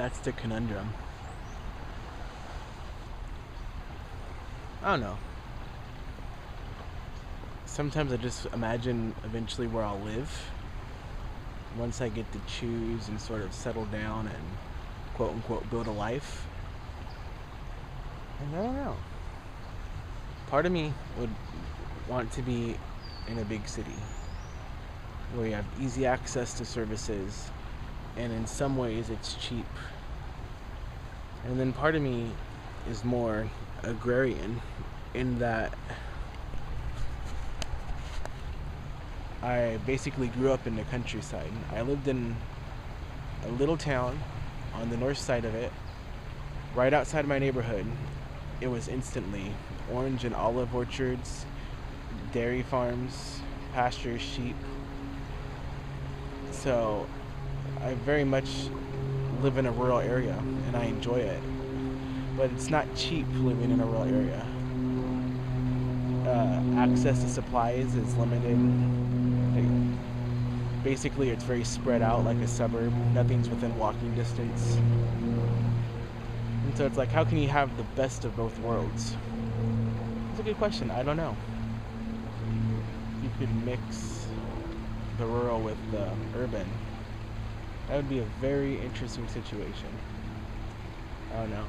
That's the conundrum. I don't know. Sometimes I just imagine eventually where I'll live once I get to choose and sort of settle down and quote unquote build a life. And I don't know. Part of me would want to be in a big city where you have easy access to services and in some ways it's cheap. And then part of me is more agrarian in that I basically grew up in the countryside. I lived in a little town on the north side of it, right outside my neighborhood. It was instantly orange and olive orchards, dairy farms, pastures, sheep. So I very much live in a rural area and I enjoy it. But it's not cheap living in a rural area. Access to supplies is limited. Basically, it's very spread out like a suburb. Nothing's within walking distance. And so it's like, how can you have the best of both worlds? It's a good question. I don't know. You could mix the rural with the urban. That would be a very interesting situation. I don't know.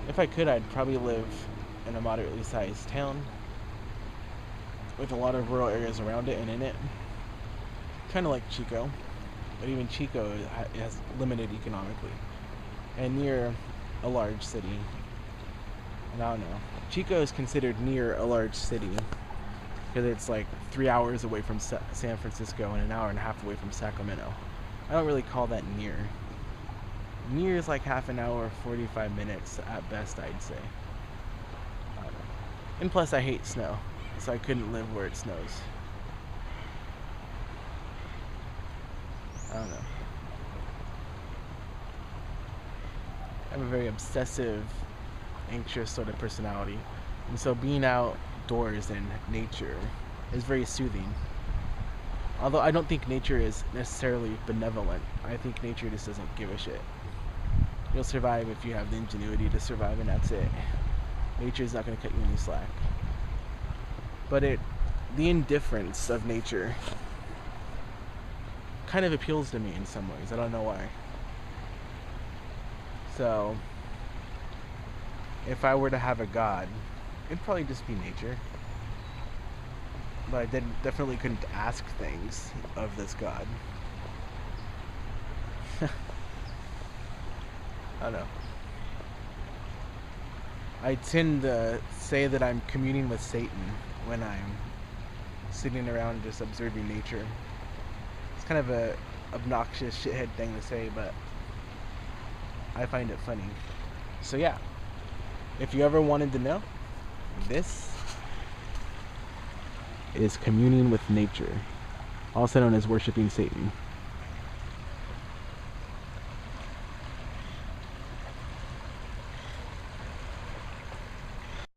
If I could, I'd probably live in a moderately sized town with a lot of rural areas around it and in it. Kind of like Chico, but even Chico has limited economically and near a large city. And I don't know. Chico is considered near a large city because it's like 3 hours away from San Francisco and an hour and a half away from Sacramento. I don't really call that near. Near is like half an hour, 45 minutes at best, I'd say. I don't know. And plus, I hate snow, so I couldn't live where it snows. I don't know. I have a very obsessive, anxious sort of personality. And so being outdoors in nature is very soothing. Although I don't think nature is necessarily benevolent. I think nature just doesn't give a shit. You'll survive if you have the ingenuity to survive, and that's it. Nature's not going to cut you any slack. But the indifference of nature kind of appeals to me in some ways. I don't know why. So, if I were to have a god, it'd probably just be nature. But I definitely couldn't ask things of this god. I don't know. I tend to say that I'm communing with Satan when I'm sitting around just observing nature. It's kind of a obnoxious shithead thing to say, but I find it funny. So yeah, if you ever wanted to know, this is communing with nature, also known as worshiping Satan.